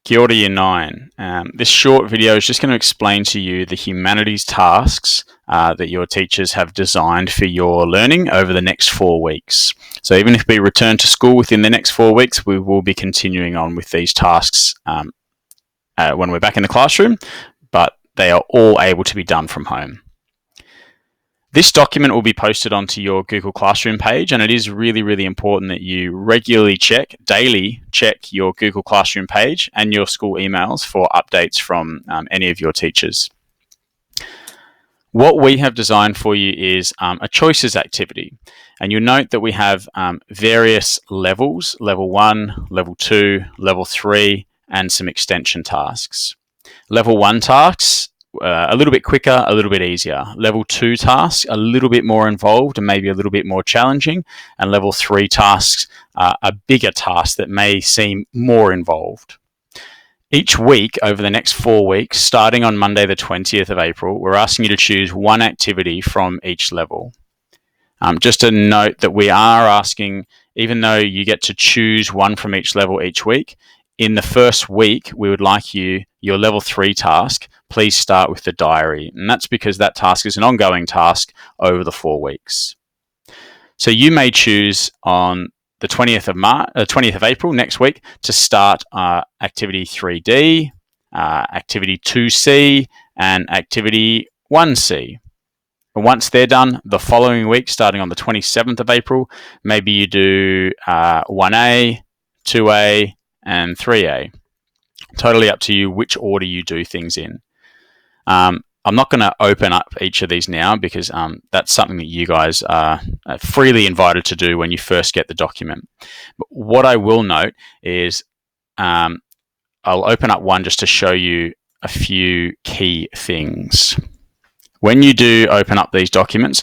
Kia ora Year 9. This short video is just going to explain to you the humanities tasks that your teachers have designed for your learning over the next 4 weeks. So even if we return to school within the next 4 weeks, we will be continuing on with these tasks when we're back in the classroom, but they are all able to be done from home. This document will be posted onto your Google Classroom page, and it is really, really important that you regularly daily check your Google Classroom page and your school emails for updates from any of your teachers. What we have designed for you is a choices activity, and you'll note that we have various levels, level 1, level 2, level 3, and some extension tasks. Level 1 tasks, a little bit quicker, a little bit easier. Level 2 tasks, a little bit more involved and maybe a little bit more challenging. And level 3 tasks are a bigger task that may seem more involved. Each week over the next 4 weeks, starting on Monday the 20th of April, we're asking you to choose one activity from each level. Just a note that we are asking, even though you get to choose one from each level each week, in the first week, we would like your level 3 task, please start with the diary. And that's because that task is an ongoing task over the 4 weeks. So you may choose on the 20th of April next week to start activity 3D, activity 2C, and activity 1C. And once they're done, the following week, starting on the 27th of April, maybe you do 1A, 2A, and 3A. Totally up to you which order you do things in. I'm not going to open up each of these now because that's something that you guys are freely invited to do when you first get the document. But what I will note is I'll open up one just to show you a few key things. When you do open up these documents,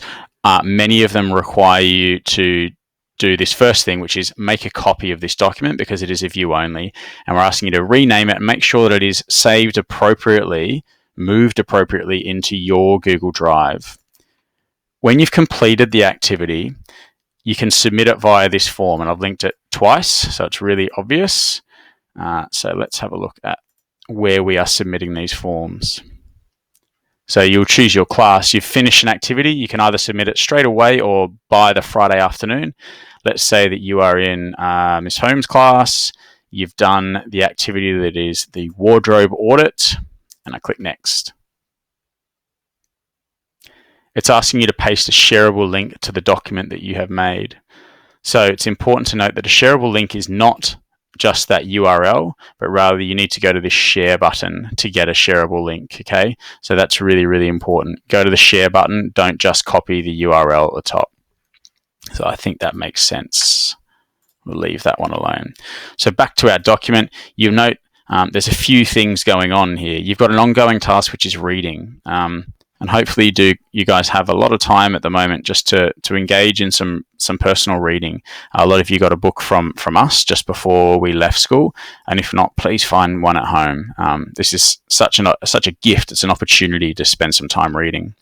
many of them require you to do this first thing, which is make a copy of this document because it is a view only, and we're asking you to rename it and make sure that it is saved appropriately, moved appropriately into your Google Drive. When you've completed the activity, you can submit it via this form, and I've linked it twice, so it's really obvious. So let's have a look at where we are submitting these forms. So you'll choose your class. You've finished an activity. You can either submit it straight away or by the Friday afternoon. Let's say that you are in Miss Holmes' class. You've done the activity that is the wardrobe audit, and I click next. It's asking you to paste a shareable link to the document that you have made. So it's important to note that a shareable link is not just that URL, but rather you need to go to this share button to get a shareable link, okay? So that's really, really important. Go to the share button, don't just copy the URL at the top. So I think that makes sense. We'll leave that one alone. So back to our document, you'll note there's a few things going on here. You've got an ongoing task, which is reading. And hopefully you guys have a lot of time at the moment just to engage in some personal reading. A lot of you got a book from us just before we left school, and if not, please find one at home. This is such a gift. It's an opportunity to spend some time reading.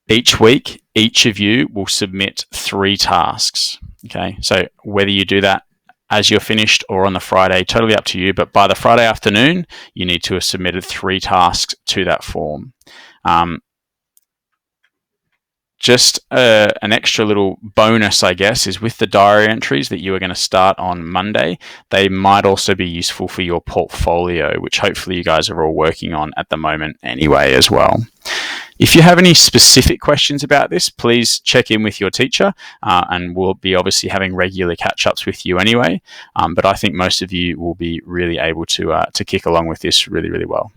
Each week, each of you will submit 3 tasks. Okay, so whether you do that as you're finished or on the Friday, totally up to you. But by the Friday afternoon, you need to have submitted 3 tasks to that form. Just an extra little bonus, I guess, is with the diary entries that you are going to start on Monday. They might also be useful for your portfolio, which hopefully you guys are all working on at the moment anyway as well. If you have any specific questions about this, please check in with your teacher, and we'll be obviously having regular catch-ups with you anyway. But I think most of you will be really able to kick along with this really, really well.